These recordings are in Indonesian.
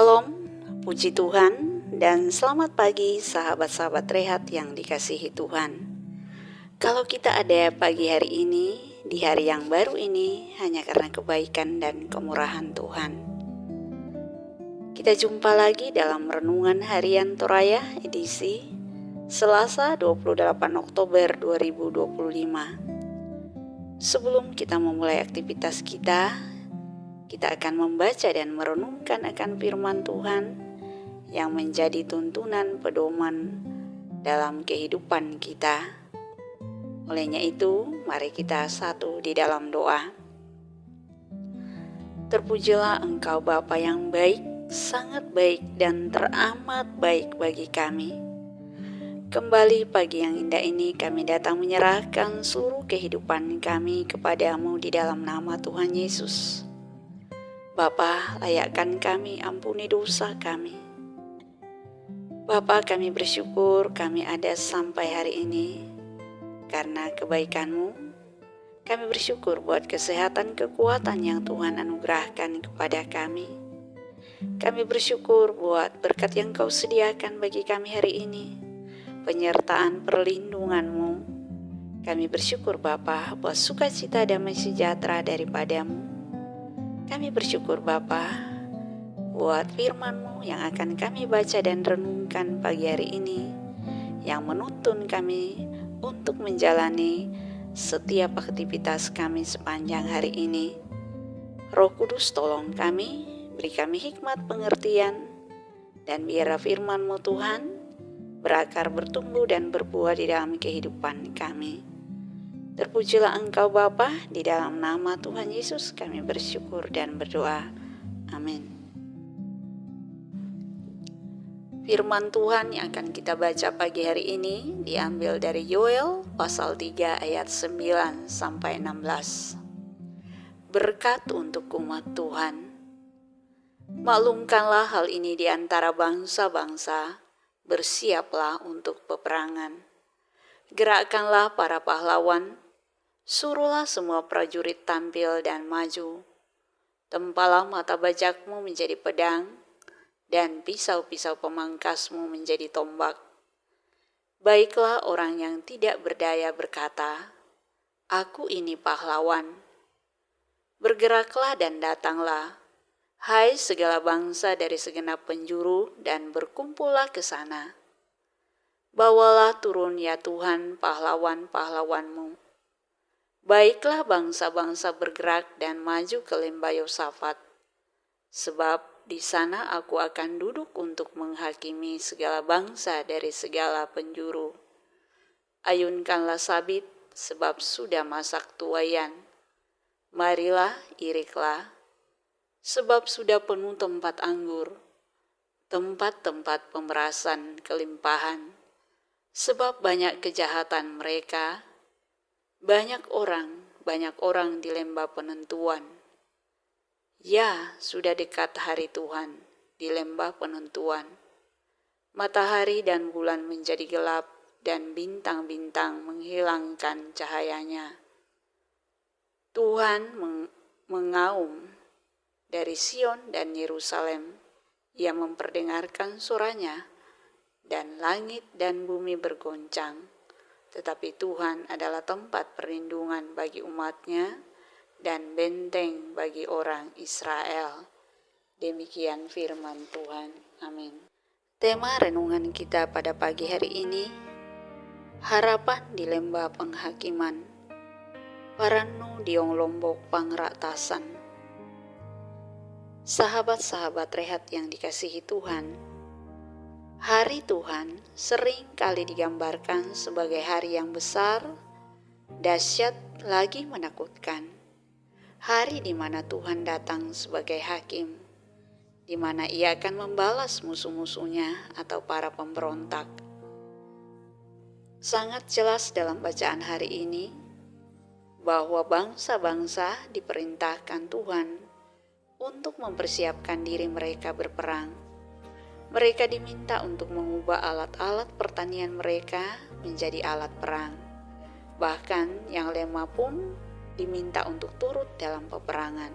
Shalom, puji Tuhan, dan selamat pagi sahabat-sahabat rehat yang dikasihi Tuhan. Kalau kita ada pagi hari ini, di hari yang baru ini, hanya karena kebaikan dan kemurahan Tuhan. Kita jumpa lagi dalam Renungan Harian Toraya edisi Selasa 28 Oktober 2025. Sebelum kita memulai aktivitas kita akan membaca dan merenungkan akan firman Tuhan yang menjadi tuntunan pedoman dalam kehidupan kita. Olehnya itu, mari kita satu di dalam doa. Terpujilah Engkau Bapa yang baik, sangat baik dan teramat baik bagi kami. Kembali pagi yang indah ini kami datang menyerahkan seluruh kehidupan kami kepadamu di dalam nama Tuhan Yesus. Bapa, layakkan kami, ampuni dosa kami. Bapa, kami bersyukur kami ada sampai hari ini. Karena kebaikan-Mu, kami bersyukur buat kesehatan, kekuatan yang Tuhan anugerahkan kepada kami. Kami bersyukur buat berkat yang Kau sediakan bagi kami hari ini. Penyertaan perlindungan-Mu. Kami bersyukur Bapa buat sukacita damai sejahtera daripada-Mu. Kami bersyukur Bapa buat firman-Mu yang akan kami baca dan renungkan pagi hari ini, yang menuntun kami untuk menjalani setiap aktivitas kami sepanjang hari ini. Roh Kudus tolong kami, beri kami hikmat pengertian, dan biarlah firman-Mu Tuhan berakar, bertumbuh dan berbuah di dalam kehidupan kami. Terpujilah Engkau Bapa, di dalam nama Tuhan Yesus kami bersyukur dan berdoa. Amin. Firman Tuhan yang akan kita baca pagi hari ini diambil dari Yoel pasal 3 ayat 9 sampai 16. Berkat untuk umat Tuhan. Maklumkanlah hal ini di antara bangsa-bangsa, bersiaplah untuk peperangan. Gerakkanlah para pahlawan, suruhlah semua prajurit tampil dan maju. Tempalah mata bajakmu menjadi pedang, dan pisau-pisau pemangkasmu menjadi tombak. Baiklah orang yang tidak berdaya berkata, "Aku ini pahlawan." Bergeraklah dan datanglah, hai segala bangsa dari segenap penjuru, dan berkumpullah ke sana. Bawalah turun ya Tuhan pahlawan-pahlawan-Mu. Baiklah bangsa-bangsa bergerak dan maju ke lembah Yosafat, sebab di sana aku akan duduk untuk menghakimi segala bangsa dari segala penjuru. Ayunkanlah sabit, sebab sudah masak tuayan. Marilah, iriklah, sebab sudah penuh tempat anggur, tempat-tempat pemerasan kelimpahan, sebab banyak kejahatan mereka. Banyak orang di lembah penentuan. Ya, sudah dekat hari Tuhan di lembah penentuan. Matahari dan bulan menjadi gelap, dan bintang-bintang menghilangkan cahayanya. Tuhan mengaum dari Sion dan Yerusalem. Ia memperdengarkan suaranya, dan langit dan bumi bergoncang. Tetapi Tuhan adalah tempat perlindungan bagi umat-Nya dan benteng bagi orang Israel. Demikian firman Tuhan. Amin. Tema renungan kita pada pagi hari ini, harapan di lembah penghakiman. Paranu diong lombok pangratasan. Sahabat-sahabat rehat yang dikasihi Tuhan, hari Tuhan sering kali digambarkan sebagai hari yang besar, dahsyat lagi menakutkan. Hari di mana Tuhan datang sebagai hakim, di mana Ia akan membalas musuh-musuhnya atau para pemberontak. Sangat jelas dalam bacaan hari ini bahwa bangsa-bangsa diperintahkan Tuhan untuk mempersiapkan diri mereka berperang. Mereka diminta untuk mengubah alat-alat pertanian mereka menjadi alat perang. Bahkan yang lemah pun diminta untuk turut dalam peperangan.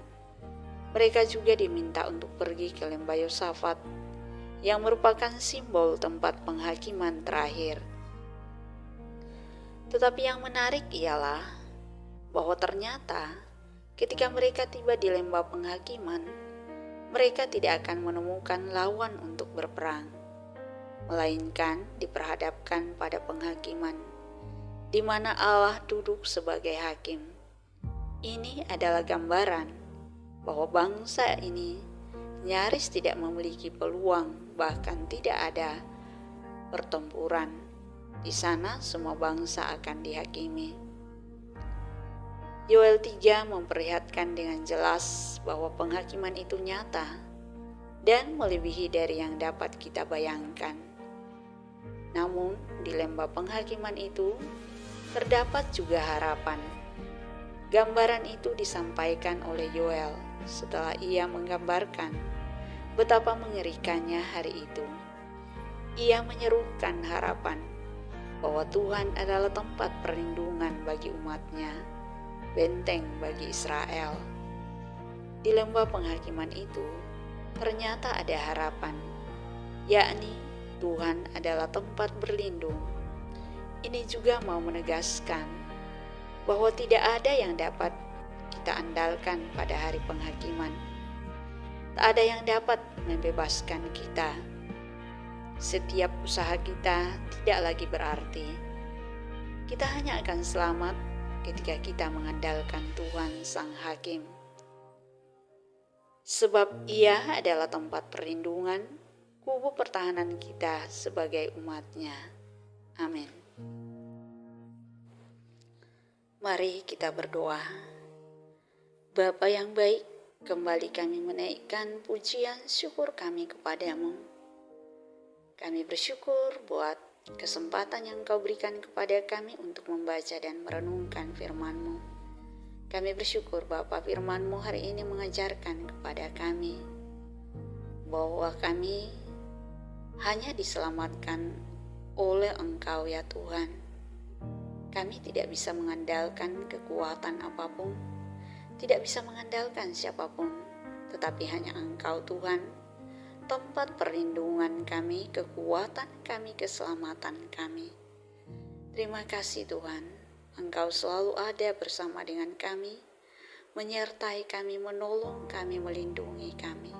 Mereka juga diminta untuk pergi ke lembah Yosafat, yang merupakan simbol tempat penghakiman terakhir. Tetapi yang menarik ialah bahwa ternyata ketika mereka tiba di lembah penghakiman, mereka tidak akan menemukan lawan untuk berperang, melainkan diperhadapkan pada penghakiman, di mana Allah duduk sebagai hakim. Ini adalah gambaran bahwa bangsa ini nyaris tidak memiliki peluang, bahkan tidak ada pertempuran. Di sana semua bangsa akan dihakimi. Yoel 3 memperlihatkan dengan jelas bahwa penghakiman itu nyata dan melebihi dari yang dapat kita bayangkan. Namun di lembah penghakiman itu terdapat juga harapan. Gambaran itu disampaikan oleh Yoel setelah ia menggambarkan betapa mengerikannya hari itu. Ia menyerukan harapan bahwa Tuhan adalah tempat perlindungan bagi umatnya, benteng bagi Israel. Di lembah penghakiman itu ternyata ada harapan, yakni Tuhan adalah tempat berlindung. Ini juga mau menegaskan bahwa tidak ada yang dapat kita andalkan pada hari penghakiman. Tak ada yang dapat membebaskan kita. Setiap usaha kita tidak lagi berarti. Kita hanya akan selamat ketika kita mengandalkan Tuhan Sang Hakim. Sebab Ia adalah tempat perlindungan, kubu pertahanan kita sebagai umat-Nya. Amin. Mari kita berdoa. Bapa yang baik, kembali kami menaikkan pujian syukur kami kepadamu. Kami bersyukur buat kesempatan yang Kau berikan kepada kami untuk membaca dan merenungkan firman-Mu. Kami bersyukur Bapa, firman-Mu hari ini mengajarkan kepada kami bahwa kami hanya diselamatkan oleh Engkau ya Tuhan. Kami tidak bisa mengandalkan kekuatan apapun, tidak bisa mengandalkan siapapun, tetapi hanya Engkau Tuhan, tempat perlindungan kami, kekuatan kami, keselamatan kami. Terima kasih Tuhan, Engkau selalu ada bersama dengan kami, menyertai kami, menolong kami, melindungi kami.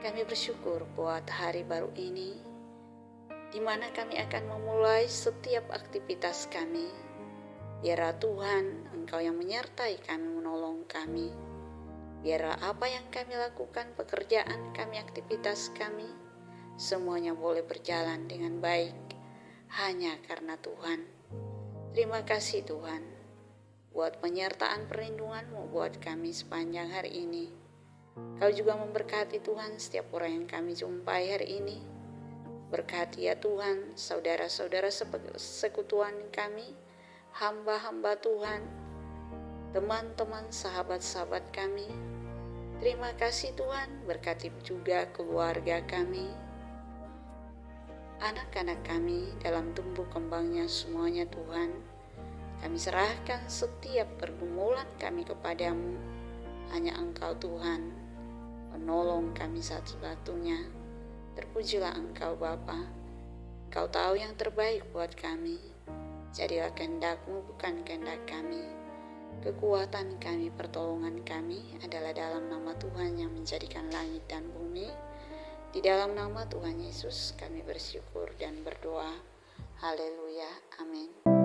Kami bersyukur buat hari baru ini, di mana kami akan memulai setiap aktivitas kami. Biarlah Tuhan, Engkau yang menyertai kami, menolong kami. Biarlah apa yang kami lakukan, pekerjaan kami, aktivitas kami, semuanya boleh berjalan dengan baik, hanya karena Tuhan. Terima kasih Tuhan, buat penyertaan perlindungan-Mu buat kami sepanjang hari ini. Kau juga memberkati Tuhan setiap orang yang kami jumpai hari ini. Berkati ya Tuhan, saudara-saudara sekutuan kami, hamba-hamba Tuhan, teman-teman, sahabat-sahabat kami. Terima kasih Tuhan, berkati juga keluarga kami, anak-anak kami dalam tumbuh kembangnya semuanya Tuhan. Kami serahkan setiap pergumulan kami kepadamu. Hanya Engkau Tuhan, menolong kami satu-satunya. Terpujilah Engkau Bapa. Engkau tahu yang terbaik buat kami. Jadilah kehendak-Mu, bukan kehendak kami. Kekuatan kami, pertolongan kami adalah dalam nama Tuhan yang menjadikan langit dan bumi. Di dalam nama Tuhan Yesus kami bersyukur dan berdoa. Haleluya. Amin.